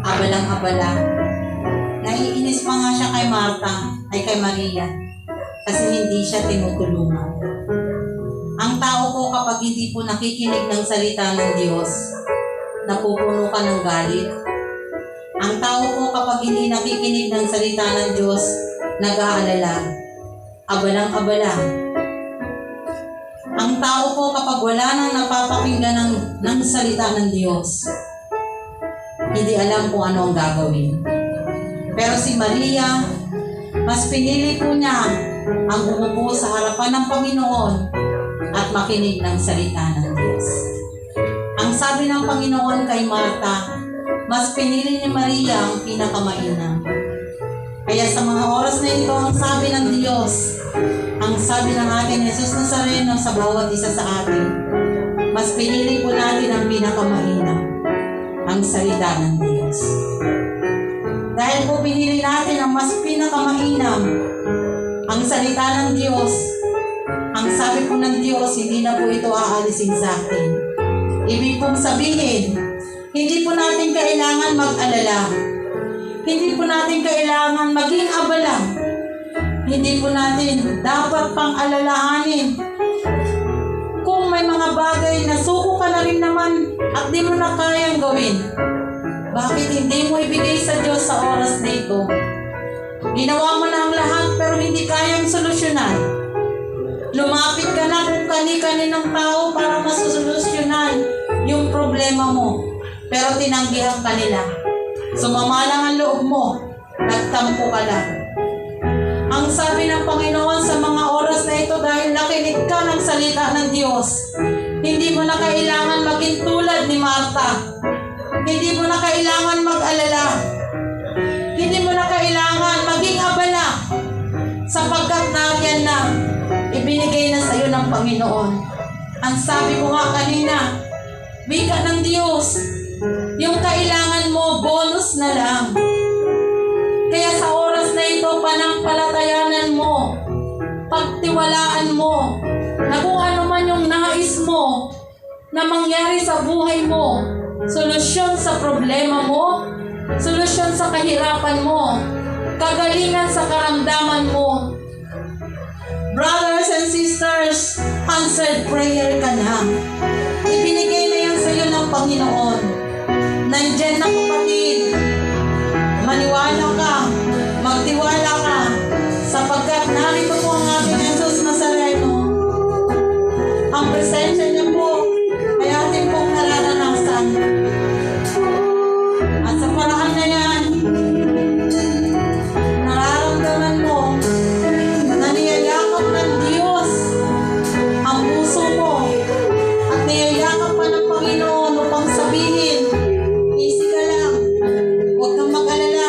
Abalang-abala. Naiinis pa nga siya kay Marta, ay kay Maria, kasi hindi siya tinutulungan. Ang tao po kapag hindi po nakikinig ng salita ng Diyos, napupuno ka ng galit. Ang tao po kapag hindi nakikinig ng salita ng Diyos, nag-aalala, abalang-abala. Ang tao po kapag wala nang napapakinggan ng salita ng Diyos, hindi alam kung ano ang gagawin. Pero si Maria, mas pinili po niya ang umupo sa harapan ng Panginoon at makinig ng salita ng Diyos. Ang sabi ng Panginoon kay Marta, mas pinili ni Maria ang pinakamainam. Kaya sa mga oras na ito, ang sabi ng Diyos, ang sabi ng ating Jesus Nazareno sa bawat isa sa atin, mas pinili po natin ang pinakamainam, ang salita ng Diyos. Dahil po pinili natin ang mas pinakamainam, ang salita ng Diyos, ang sabi po ng Diyos, hindi na po ito aalisin sa atin. Ibig pong sabihin, hindi po natin kailangan mag-alala. Hindi po natin kailangan maging abala. Hindi po natin dapat pang alalahanin. Kung may mga bagay na suko ka na rin naman at di mo na kayang gawin, bakit hindi mo ibigay sa Diyos sa oras na ito? Ginawa mo na ang lahat pero hindi kayang solusyonan. Lumapit ka na kung kani-kaninong tao para masosolusyonan yung problema mo. Pero tinanggihan ka nila. Sumama lang ang loob mo. Nagtampo ka lang. Ang sabi ng Panginoon sa mga oras na ito, dahil nakinig ka ng salita ng Diyos, hindi mo na kailangan maging tulad ni Marta. Hindi mo na kailangan mag-alala. Hindi mo na kailangan maging abala. Sapagkat nariyan na, ibinigay na sa iyo ng Panginoon. Ang sabi ko nga kanina, wika ng Diyos, yung kailangan mo, bonus na lang. Kaya sa oras na ito, panampalatayanan mo, pagtiwalaan mo, na kung ano man yung nais mo, na mangyari sa buhay mo, solusyon sa problema mo, solusyon sa kahirapan mo, kagalingan sa karamdaman mo. Brothers and sisters, answered prayer ka na. Ibinigay na yan sa iyo ng Panginoon. Nandyan na kapatid. Maniwala ka, magtiwala ka, sapagkat narito po ang ating Jesus Nazareno. Ang presensya niya po ay ating pong nararanasan. At sa paraan na yan, nararamdaman mo na niyayakap ng Diyos ang puso mo at niyayakap pa ng Panginoon upang sabihin, easy ka lang, huwag kang mag-alala,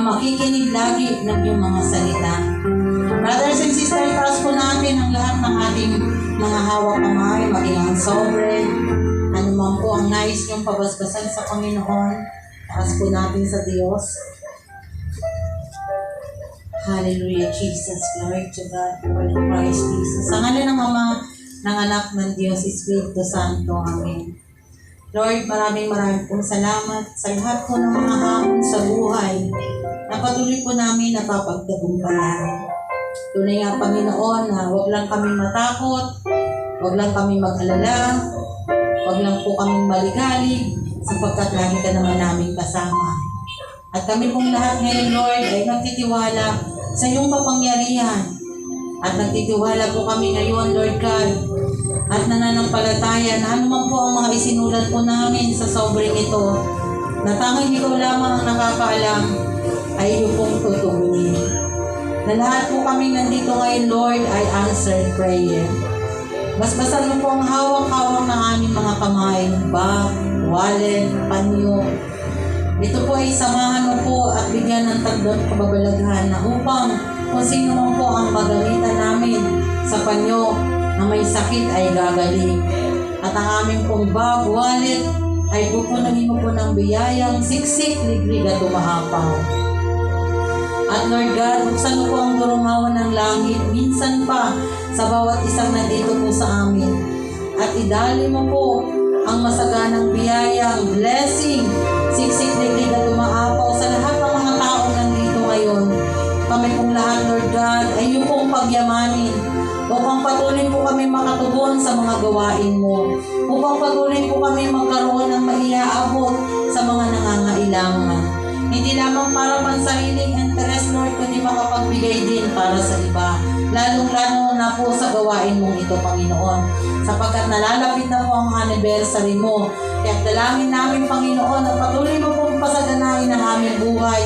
makikinig lagi ng iyong mga salita. Brothers and sisters, taas po natin ang lahat ng ating mga hawak kamay, maging ang sovereign, ano man po ang nais niyong pabasbasan sa Panginoon, taas po natin sa Diyos. Hallelujah, Jesus, glory to God, Lord Christ Jesus. Sa ngalan ng Ama, ng Anak ng Diyos, Espiritu Santo, Amen. Lord, maraming pong salamat sa lahat po ng mga hamon sa buhay na patuloy po namin napapagtagumpayan. Tunay nga, Panginoon, na huwag lang kami matakot, huwag lang kami mag-alala, huwag lang po kami maligalig, sapagkat lagi ka naman namin kasama. At kami pong lahat ngayon, Lord, ay nagtitiwala sa iyong kapangyarihan. At nagtitiwala po kami ngayon, Lord God, at nananampalataya na anuman po ang mga isinulat po namin sa sobrang ito, na tanging ikaw lamang ang nakakaalam, ay iyong pong tutugunin. Na lahat po kami nandito ngayon, Lord, ay answered prayer. Basbasan mo po ang hawak-hawak ng aming mga kamay, bag, wallet, panyo. Ito po ay samahan mo po at bigyan ng tagdon kababalaghan na upang kung sino man po ang magamitan namin sa panyo na may sakit ay gagaling. At ang aming pong bag, wallet, ay pupunuin mo po ng biyayang siksik, liglig at umahapaw. At Lord God, buksan mo po ang durumawan ng langit, minsan pa sa bawat isang nandito po sa amin. At idali mo po ang masaganang biyayang blessing, siksik, liglig at umaapaw sa lahat ng mga taong nandito ngayon. Kami pong lahat, Lord God, ay iyong pong pagyamanin upang patuloy po kami makatugon sa mga gawain mo, upang patuloy po kami magkaroon ng maiaabot sa mga nangangailangan. Hindi lamang para pansariling interest, Lord, kundi makapagbigay din para sa iba. Lalong-lalo na po sa gawain mong ito, Panginoon. Sapagkat nalalapit na po ang anniversary mo. Kaya dalangin namin, Panginoon, at patuloy mo pong pasaganahin ang aming buhay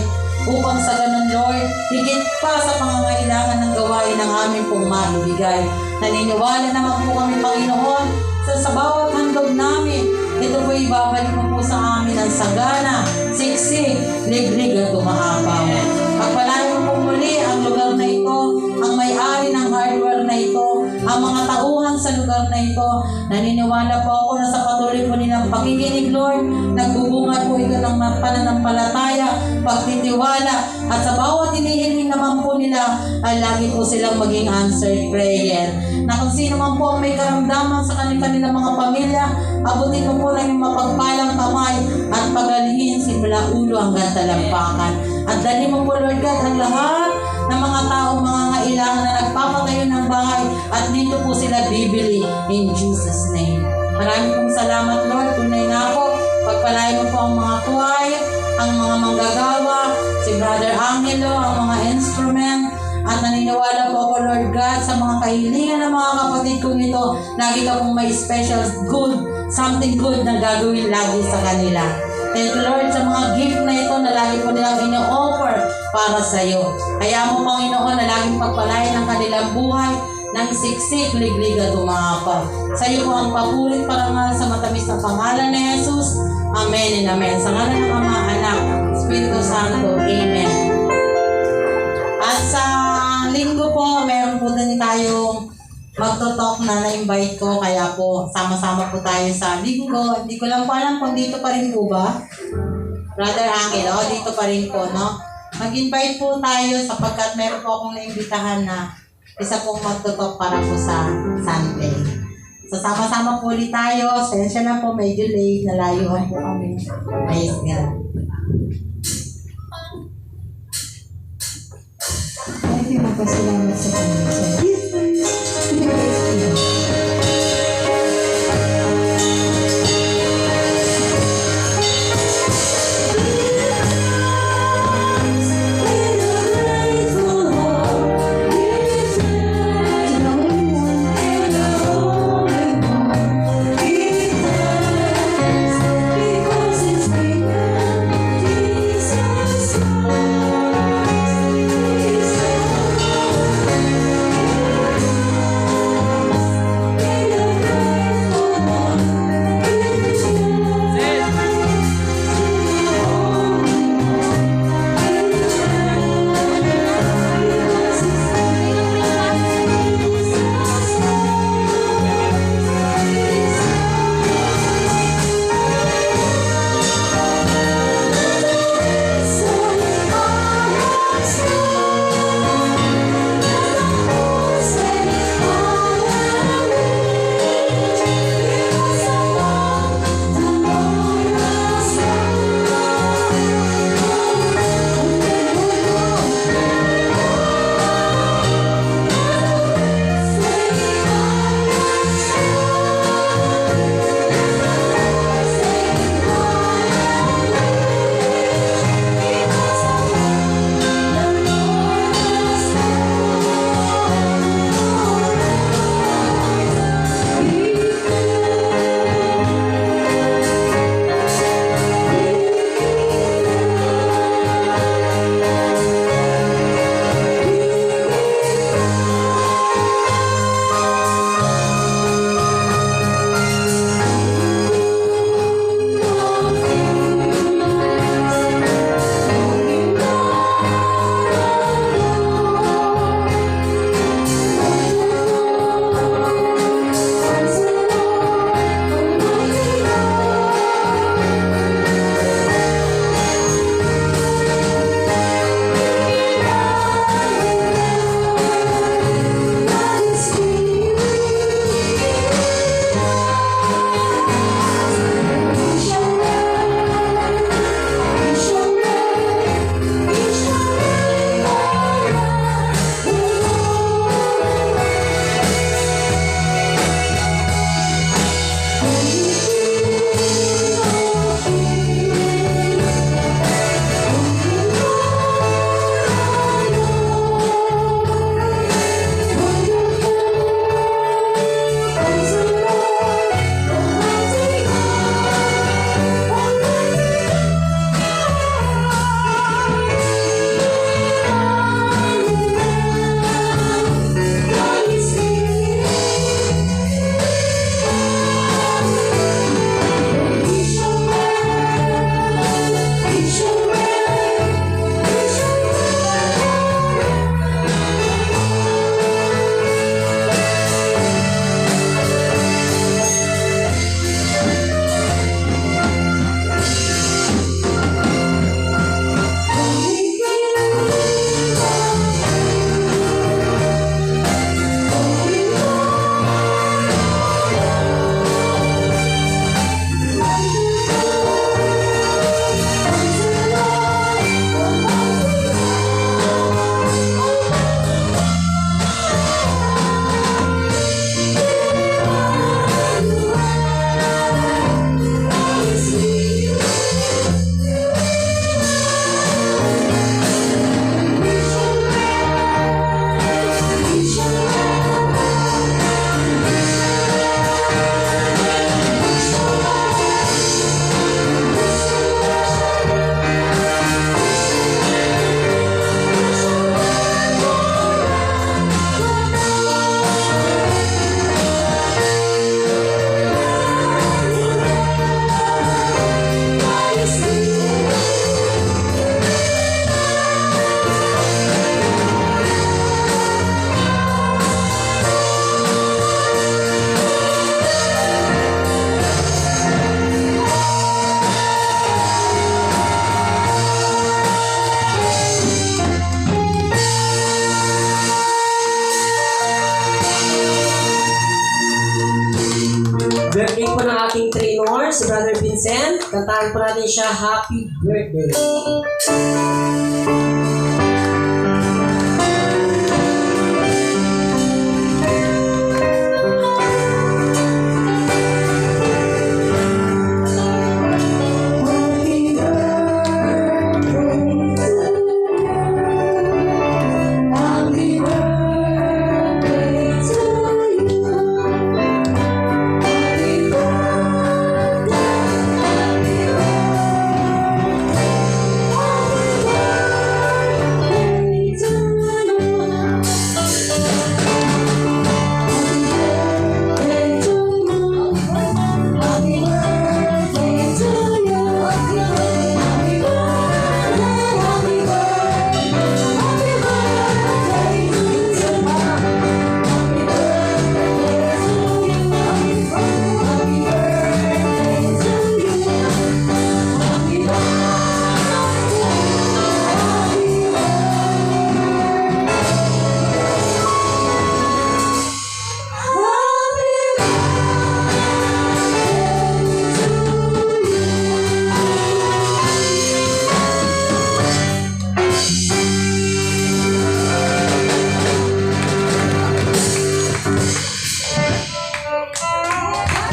upang sa ganun, Lord, higit pa sa pangangailangan ng gawain ng aming pong maibigay. Naniniwala naman po kami, Panginoon, sa bawat handog namin, ito po ibabalik mo po sa amin ang sagana, siksik, liglig at umaapaw. Pagpalain mo po muli ang lugar na ito, ang may-ari ng hardware na ito, ang mga tauhan sa lugar na ito. Naniniwala po ako na sa patuloy po nilang pakikinig, Lord, nagbubunga po ito ng pananampalataya, pagtitiwala, at sa bawat hinihiling naman po nila ay lagi po silang maging answered prayer. Na kung sino man po ang may karamdaman sa kanilang mga pamilya, abutin mo po lang yung mapagpalang kamay at pagalihin simula ulo hanggang talampakan. At dali mo po, Lord God, ang lahat ng mga taong mga ngailangan na nagpapatayo ng bahay at dito po sila bibili in Jesus' name. Maraming pong salamat, Lord. Tunay na ako. Pagpalain mo po ang mga choir, ang mga manggagawa, si Brother Angelo, ang mga instrument. At naniniwala po ako, Lord God, sa mga kahilingan ng mga kapatid kong ito, lagi ka pong may special good, something good na gagawin lagi sa kanila. Thank you, Lord, sa mga gift na ito na lagi po nilang ino-offer para sa iyo. Kaya mo, Panginoon, na laging pagpalain ang kanilang buhay ng siksik, liglig at umapaw. Sa iyo po ang papulit parangal sa matamis na pangalan ni Jesus. Amen and Amen. Sa ngalan ng Ama, Anak, Espiritu Santo. Amen. At sa linggo po, meron po din tayong magto-talk na na-invite ko, kaya po sama-sama po tayo sa linggo. Hindi ko lang po alam kung dito pa rin po ba? Brother Angelo, dito pa rin po, no? Mag-invite po tayo sapagkat meron po akong naimbitahan na isa pong magto-talk para po sa Sunday. So sama-sama po ulit tayo. Sensya na po, medyo late, nalayuhan po kami. Praise God. Thank you, magpasalamat sa Panginoon. kantahan po natin siya, Happy Birthday.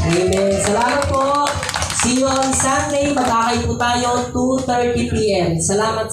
Amen. Salamat po. See you on Sunday. Magkakain po tayo 2:30 p.m. Salamat.